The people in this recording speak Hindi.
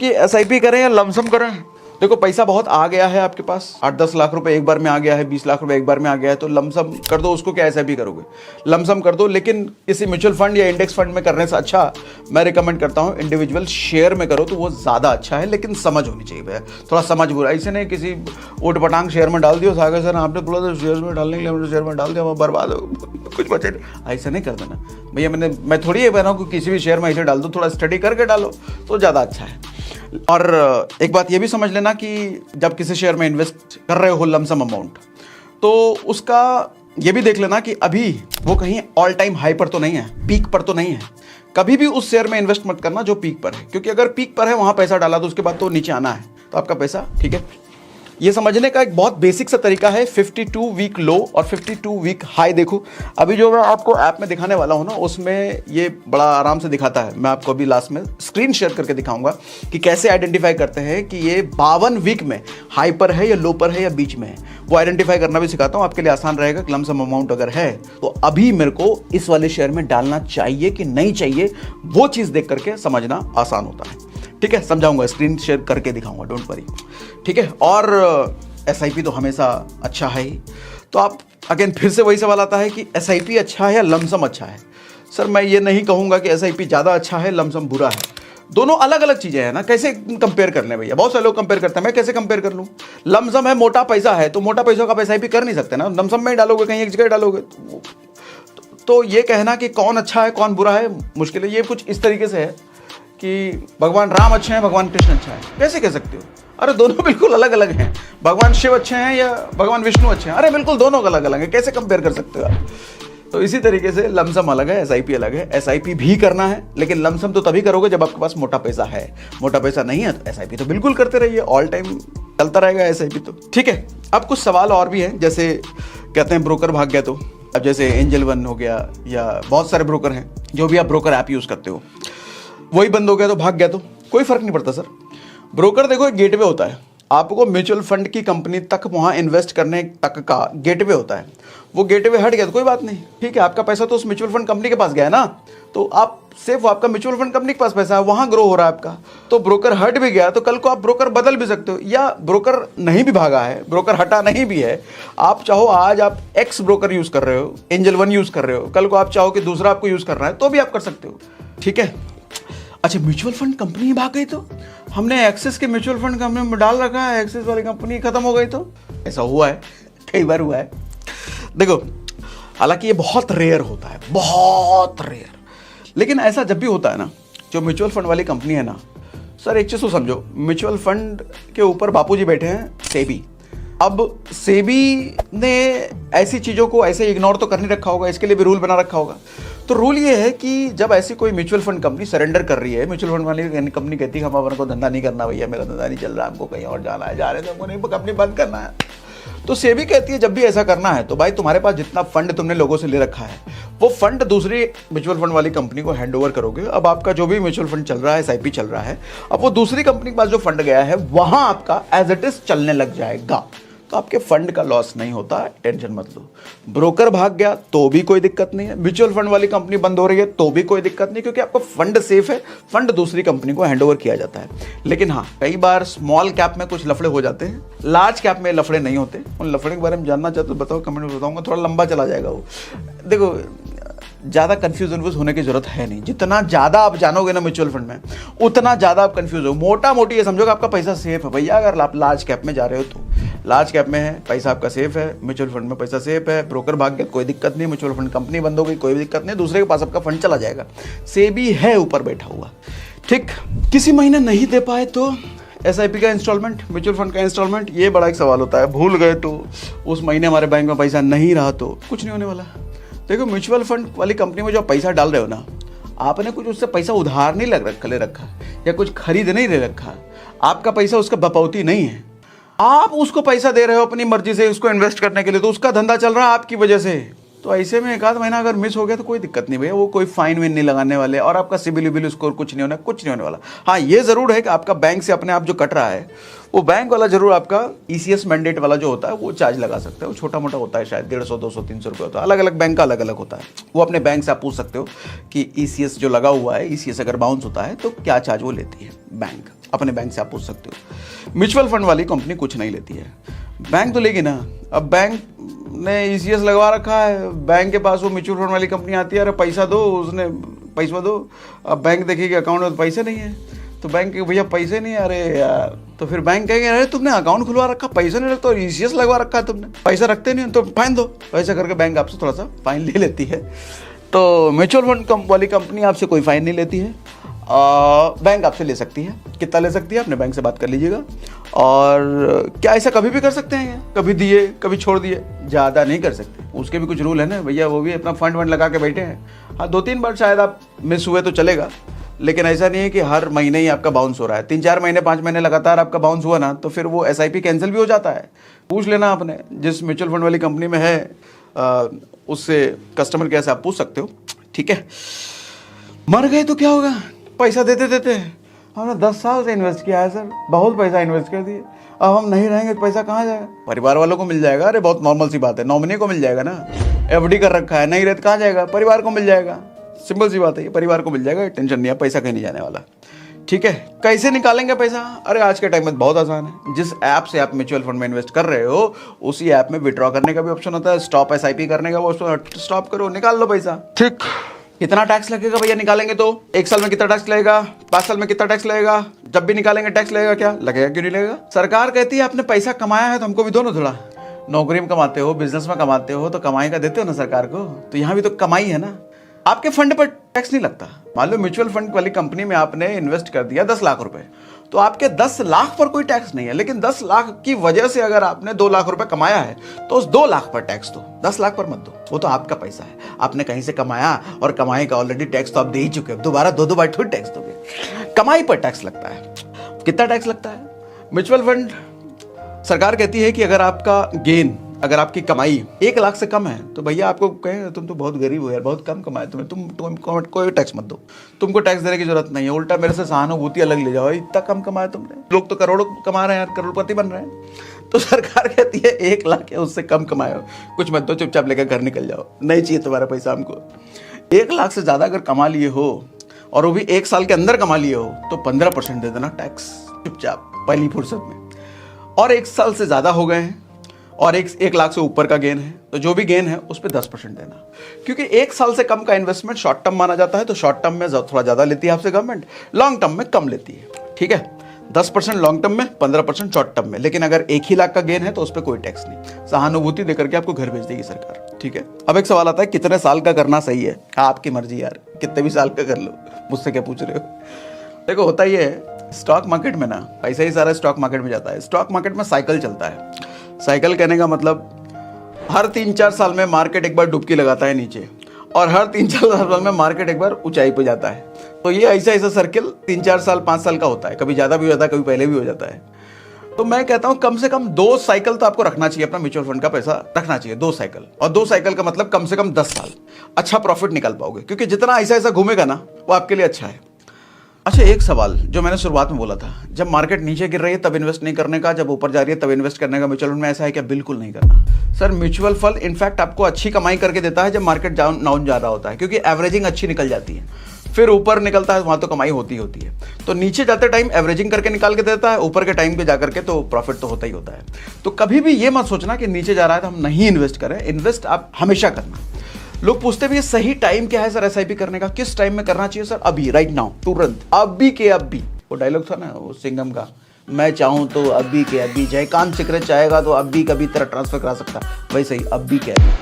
कि एसआईपी करें या लमसम करें। देखो पैसा बहुत आ गया है आपके पास, 8-10 लाख रुपए एक बार में आ गया है, 20 लाख रुपए एक बार में आ गया है, तो लमसम कर दो उसको। क्या एसआईपी करोगे, लमसम कर दो। लेकिन किसी म्यूचुअल फंड या इंडेक्स फंड में करने से अच्छा मैं रिकमेंड करता हूँ इंडिविजुअल शेयर में करो, तो वो ज़्यादा अच्छा है। लेकिन समझ होनी चाहिए भैया, थोड़ा समझ बुरा। ऐसे नहीं किसी ऊट पटांग शेयर में डाल दियो, सागर सर आपने बोला था शेयर में डालने के लिए, हमने शेयर में डाल दिया, वो बर्बाद हो, कुछ बचे नहीं। ऐसा नहीं कर देना भैया। मैं थोड़ी ये कह रहा हूँ कि किसी भी शेयर में ऐसे डाल दो, थोड़ा स्टडी करके डालो तो ज़्यादा अच्छा है। और एक बात ये भी समझ लेना कि जब किसी शेयर में इन्वेस्ट कर रहे हो लमसम अमाउंट, तो उसका ये भी देख लेना कि अभी वो कहीं ऑल टाइम हाई पर तो नहीं है, पीक पर तो नहीं है। कभी भी उस शेयर में इन्वेस्ट मत करना जो पीक पर है, क्योंकि अगर पीक पर है वहां पैसा डाला तो उसके बाद तो नीचे आना है, तो आपका पैसा ठीक है। ये समझने का एक बहुत बेसिक सा तरीका है 52 वीक लो और 52 वीक हाई। देखो अभी जो मैं आपको ऐप में दिखाने वाला हूँ ना, उसमें ये बड़ा आराम से दिखाता है। मैं आपको अभी लास्ट में स्क्रीन शेयर करके दिखाऊंगा कि कैसे आइडेंटिफाई करते हैं कि ये 52 वीक में हाई पर है या लो पर है या बीच में है। वो आइडेंटिफाई करना भी सिखाता हूँ, आपके लिए आसान रहेगा। लमसम अमाउंट अगर है तो अभी मेरे को इस वाले शेयर में डालना चाहिए कि नहीं चाहिए, वो चीज़ देख करके समझना आसान होता है। ठीक है, समझाऊंगा, स्क्रीन शेयर करके दिखाऊंगा, डोंट वरी। ठीक है, और एसआईपी तो हमेशा अच्छा है ही। तो आप अगेन फिर से वही सवाल आता है कि एसआईपी अच्छा है या लमसम अच्छा है। सर मैं ये नहीं कहूँगा कि एसआईपी ज़्यादा अच्छा है, लमसम बुरा है। दोनों अलग अलग चीज़ें हैं ना, कैसे कंपेयर कर लें भैया। बहुत सारे लोग कंपेयर करते हैं, मैं कैसे कंपेयर कर लूँ। लमसम है, मोटा पैसा है, तो मोटा पैसों का आप एसआईपी कर नहीं सकते ना, लमसम में ही डालोगे, कहीं एक जगह डालोगे। तो ये कहना कि कौन अच्छा है कौन बुरा है मुश्किल है। ये कुछ इस तरीके से है कि भगवान राम अच्छे हैं, भगवान कृष्ण अच्छा है, कैसे कह सकते हो। अरे दोनों बिल्कुल अलग अलग हैं। भगवान शिव अच्छे हैं या भगवान विष्णु अच्छे हैं, अरे बिल्कुल दोनों अलग अलग हैं, कैसे कंपेयर कर सकते हो आप। तो इसी तरीके से लमसम अलग है, एसआईपी अलग है। एसआईपी भी करना है, लेकिन लमसम तो तभी करोगे जब आपके पास मोटा पैसा है। मोटा पैसा नहीं है तो एसआईपी तो बिल्कुल करते रहिए, ऑल टाइम चलता रहेगा एसआईपी तो। ठीक है, अब कुछ सवाल और भी हैं, जैसे कहते हैं ब्रोकर भाग गया तो। अब जैसे एंजल वन हो गया या बहुत सारे ब्रोकर हैं, जो भी आप ब्रोकर ऐप यूज़ करते हो, वही बंद हो गया तो भाग गया तो कोई फर्क नहीं पड़ता सर। ब्रोकर देखो एक गेटवे होता है, आपको म्यूचुअल फंड की कंपनी तक वहाँ इन्वेस्ट करने तक का गेटवे होता है। वो गेटवे हट गया तो कोई बात नहीं, ठीक है, आपका पैसा तो उस म्यूचुअल फंड कंपनी के पास गया है ना, तो आप सिर्फ आपका म्यूचुअल फंड कंपनी के पास पैसा है, वहाँ ग्रो हो रहा है आपका। तो ब्रोकर हट भी गया तो कल को आप ब्रोकर बदल भी सकते हो, या ब्रोकर नहीं भी भागा है, ब्रोकर हटा नहीं भी है, आप चाहो आज आप एक्स ब्रोकर यूज़ कर रहे हो, एंजल वन यूज़ कर रहे हो, कल को आप चाहो कि दूसरा आपको यूज़ करना है तो भी आप कर सकते हो। ठीक है, अच्छा म्यूचुअल फंड कंपनी भाग गई तो हमने एक्सिस के म्यूचुअल फंड कंपनी में डाल रखा है, एक्सिस वाली कंपनी खत्म हो गई तो। ऐसा हुआ है, कई बार हुआ है। देखो हालांकि ये बहुत रेयर होता है, बहुत रेयर, लेकिन ऐसा जब भी होता है ना, जो म्यूचुअल फंड वाली कंपनी है ना, सर एक चीज़ तो समझो, म्यूचुअल फंड के ऊपर बापूजी बैठे हैं सेबी। अब सेबी ने ऐसी चीज़ों को ऐसे इग्नोर तो कर नहीं रखा होगा, इसके लिए भी रूल बना रखा होगा। तो रूल ये है कि जब ऐसी कोई म्यूचुअल फंड कंपनी सरेंडर कर रही है, म्यूचुअल फंड वाली कंपनी कहती है हम अपन को धंधा नहीं करना भैया, मेरा धंधा नहीं चल रहा, हमको कहीं और जाना है, जा रहे हैं तो हमको नहीं, कंपनी बंद करना है। तो सेबी कहती है जब भी ऐसा करना है तो भाई तुम्हारे पास जितना फंड तुमने लोगों से ले रखा है, वो फंड दूसरी म्यूचुअल फंड वाली कंपनी को हैंड ओवर करोगे। अब आपका जो भी म्यूचुअल फंड चल रहा है, एसआईपी चल रहा है, अब वो दूसरी कंपनी के पास जो फंड गया है वहां आपका एज इट इज चलने लग जाएगा, तो आपके फंड का लॉस नहीं होता, टेंशन मत लो। ब्रोकर भाग गया तो भी कोई दिक्कत नहीं है, म्यूचुअल फंड वाली कंपनी बंद हो रही है तो भी कोई दिक्कत नहीं, क्योंकि आपका फंड सेफ है, फंड दूसरी कंपनी को हैंडओवर किया जाता है। लेकिन हाँ, कई बार स्मॉल कैप में कुछ लफड़े हो जाते हैं, लार्ज कैप में लफड़े नहीं होते। उन लफड़े के बारे में जानना चाहते हो बताओ, कमेंट में बताऊंगा, थोड़ा लंबा चला जाएगा वो। देखो ज़्यादा कन्फ्यूजन होने की जरूरत है नहीं, जितना ज़्यादा आप जानोगे ना म्यूचुअल फंड में, उतना ज़्यादा आप कन्फ्यूज हो। मोटा मोटी ये समझो कि आपका पैसा सेफ है भैया, अगर आप लार्ज कैप में जा रहे हो तो लार्ज कैप में है, पैसा आपका सेफ है, म्यूचुअल फंड में पैसा सेफ है, ब्रोकर भाग गया कोई दिक्कत नहीं, म्यूचुअल फंड कंपनी बंद हो गई कोई दिक्कत नहीं, दूसरे के पास आपका फंड चला जाएगा, सेबी है ऊपर बैठा हुआ। ठीक, किसी महीने नहीं दे पाए तो एसआईपी का इंस्टॉलमेंट, म्यूचुअल फंड का इंस्टॉलमेंट, ये बड़ा एक सवाल होता है। भूल गए तो, उस महीने हमारे बैंक में पैसा नहीं रहा तो कुछ नहीं होने वाला। देखो म्यूचुअल फंड वाली कंपनी में जो पैसा डाल रहे हो ना, आपने कुछ उससे पैसा उधार नहीं ले रखा या कुछ खरीद नहीं ले रखा, आपका पैसा उसका बपौती नहीं है, आप उसको पैसा दे रहे हो अपनी मर्जी से उसको इन्वेस्ट करने के लिए, तो उसका धंधा चल रहा है आपकी वजह से। तो ऐसे में एक आध महीना अगर मिस हो गया तो कोई दिक्कत नहीं भैया, वो कोई फाइन विन नहीं लगाने वाले, और आपका सिबिल विबिल स्कोर कुछ नहीं होने वाला। हाँ ये ज़रूर है कि आपका बैंक से अपने आप जो कट रहा है, वो बैंक वाला जरूर आपका ईसीएस मैंडेट वाला जो होता है वो चार्ज लगा सकता है, वो छोटा मोटा होता है, शायद 150, 200, 300 रुपये होता है, अलग अलग बैंक का अलग अलग होता है। वो अपने बैंक से आप पूछ सकते हो कि ईसीएस जो लगा हुआ है, ईसीएस अगर बाउंस होता है तो क्या चार्ज वो लेती है बैंक। अपने बैंक से आप पूछ सकते हो। म्यूचुअल फंड वाली कंपनी कुछ नहीं लेती है, बैंक तो लेगी ना। अब बैंक ने ECS लगवा रखा है, बैंक के पास वो म्यूचुअल फंड वाली कंपनी आती है, अरे पैसा दो, उसने पैसा दो। अब बैंक देखेगी अकाउंट में तो पैसे नहीं है, तो बैंक के भैया पैसे नहीं, अरे यार, तो फिर बैंक कहेंगे अरे तुमने अकाउंट खुलवा रखा, पैसा नहीं रखता, और ECS लगवा रखा है तुमने, पैसा रखते नहीं तो फाइन दो। ऐसा करके बैंक आपसे थोड़ा सा फाइन ले लेती है। तो म्यूचुअल फंड वाली कंपनी आपसे कोई फाइन नहीं लेती है, बैंक आपसे ले सकती है। कितना ले सकती है अपने बैंक से बात कर लीजिएगा। और क्या ऐसा कभी भी कर सकते हैं? कभी दिए कभी छोड़ दिए, ज़्यादा नहीं कर सकते, उसके भी कुछ रूल है ना भैया, वो भी अपना फंड वंड लगा के बैठे हैं। हाँ 2-3 बार शायद आप मिस हुए तो चलेगा, लेकिन ऐसा नहीं है कि हर महीने ही आपका बाउंस हो रहा है। 3-4 महीने 5 महीने लगातार आपका बाउंस हुआ ना, तो फिर वो SIP कैंसिल भी हो जाता है। पूछ लेना आपने जिस म्यूचुअल फंड वाली कंपनी में है, उससे कस्टमर केयर से आप पूछ सकते हो, ठीक है। मर गए तो क्या होगा, पैसा देते देते हमने 10 साल से इन्वेस्ट किया है सर, बहुत पैसा इन्वेस्ट कर दिए, अब हम नहीं रहेंगे तो पैसा कहाँ जाएगा? परिवार वालों को मिल जाएगा, अरे बहुत नॉर्मल सी बात है, नॉमिनी को मिल जाएगा ना। FD कर रखा है, नहीं रहता कहाँ जाएगा? परिवार को मिल जाएगा, सिंपल सी बात है, परिवार को मिल जाएगा, टेंशन नहीं है, पैसा कहीं नहीं जाने वाला, ठीक है। कैसे निकालेंगे पैसा? अरे आज के टाइम में बहुत आसान है, जिस ऐप से आप म्यूचुअल फंड में इन्वेस्ट कर रहे हो उसी ऐप में विड्रॉ करने का भी ऑप्शन होता है, स्टॉप SIP करने का वो स्टॉप करो, निकाल लो पैसा, ठीक। कितना टैक्स लगेगा भैया निकालेंगे तो? 1 साल में कितना टैक्स लगेगा? 5 साल में कितना टैक्स लगेगा? जब भी निकालेंगे टैक्स लगेगा, क्या लगेगा, क्यों नहीं लगेगा? सरकार कहती है आपने पैसा कमाया है तो हमको भी दो ना थोड़ा। नौकरी में कमाते हो, बिजनेस में कमाते हो, तो कमाई का देते हो ना सरकार को, तो यहाँ भी तो कमाई है ना। आपके फंड पर टैक्स नहीं लगता। मान लो म्यूचुअल फंड वाली कंपनी में आपने इन्वेस्ट कर दिया 10 लाख रुपए, तो आपके 10 लाख पर कोई टैक्स नहीं है, लेकिन 10 लाख की वजह से अगर आपने 2 लाख रुपए कमाया है तो उस 2 लाख पर टैक्स दो, 10 लाख पर मत दो, वो तो आपका पैसा है, आपने कहीं से कमाया और कमाई का ऑलरेडी टैक्स तो आप दे ही चुके हो, दोबारा 2 बार थोड़ी टैक्स दोगे। कमाई पर टैक्स लगता है। कितना टैक्स लगता है? म्यूचुअल फंड सरकार कहती है कि अगर आपका गेन, अगर आपकी कमाई 1 लाख से कम है तो भैया आपको कहें तुम तो बहुत गरीब हो यार, बहुत कम कमाए तुम्हें, तुम कोई टैक्स मत दो, तुमको टैक्स देने की जरूरत नहीं है, उल्टा मेरे से सहानुभूति अलग ले जाओ, इतना कम कमाया तुमने। लोग तो करोड़ों कमा रहे हैं यार, करोड़पति बन रहे हैं। तो सरकार कहती है 1 लाख या उससे कम कमाए हो, कुछ मत दो, चुपचाप लेकर घर निकल जाओ, नहीं चाहिए तुम्हारा पैसा हमको। 1 लाख से ज़्यादा अगर कमा लिए हो और वो भी 1 साल के अंदर कमा लिए हो तो 15% दे देना टैक्स, चुपचाप पहली फुर्सत में। और 1 साल से ज़्यादा हो गए हैं और 1 लाख से ऊपर का गेन है तो जो भी गेन है उस पर 10% देना, क्योंकि 1 साल से कम का इन्वेस्टमेंट शॉर्ट टर्म माना जाता है, तो शॉर्ट टर्म में थोड़ा ज़्यादा लेती है आपसे गवर्नमेंट, लॉन्ग टर्म में कम लेती है, ठीक है। 10% लॉन्ग टर्म में, 15% शॉर्ट टर्म में, लेकिन अगर 1 ही लाख का गेन है तो उस पर कोई टैक्स नहीं, सहानुभूति देकर के आपको घर भेज देगी सरकार, ठीक है। अब एक सवाल आता है कितने साल का करना सही है? आपकी मर्जी यार, कितने भी साल का कर लो, मुझसे क्या पूछ रहे हो। देखो होता ही है स्टॉक मार्केट में ना, पैसा ही सारा स्टॉक मार्केट में जाता है। स्टॉक मार्केट में साइकिल चलता है, साइकिल कहने का मतलब हर 3-4 साल में मार्केट एक बार डुबकी लगाता है नीचे, और हर 3-4 साल में मार्केट एक बार ऊंचाई पे जाता है। तो ये ऐसा सर्किल 3-4 साल 5 साल का होता है, कभी ज़्यादा भी हो जाता है, कभी पहले भी हो जाता है। तो मैं कहता हूँ कम से कम 2 साइकिल तो आपको रखना चाहिए, अपना म्यूचुअल फंड का पैसा रखना चाहिए 2 साइकिल, और 2 साइकिल का मतलब कम से कम 10 साल अच्छा प्रॉफिट निकाल पाओगे, क्योंकि जितना ऐसा घूमेगा ना वो आपके लिए अच्छा है। अच्छा एक सवाल जो मैंने शुरुआत में बोला था, जब मार्केट नीचे गिर रही है तब इन्वेस्ट नहीं करने का, जब ऊपर जा रही है तब इन्वेस्ट करने का म्यूचुअल फंड में, ऐसा है क्या? बिल्कुल नहीं करना सर। म्यूचुअल फंड इनफैक्ट आपको अच्छी कमाई करके देता है जब मार्केट डाउन जा रहा होता है, क्योंकि एवरेजिंग अच्छी निकल जाती है, फिर ऊपर निकलता है वहाँ तो कमाई होती है। तो नीचे जाते टाइम एवरेजिंग करके निकाल के देता है, ऊपर के टाइम पे जाकर के तो प्रॉफिट तो होता ही होता है। तो कभी भी ये मत सोचना कि नीचे जा रहा है तो हम नहीं इन्वेस्ट करें, इन्वेस्ट आप हमेशा करना। लोग पूछते भी सही टाइम क्या है सर SIP करने का, किस टाइम में करना चाहिए सर? अभी, राइट नाउ, तुरंत, अभी के अभी। वो डायलॉग था ना वो सिंघम का, मैं चाहूँ तो अभी के अभी, जयकांत सिकरे चाहेगा तो अभी कभी तरह ट्रांसफर करा सकता, वैसे ही अभी के अभी।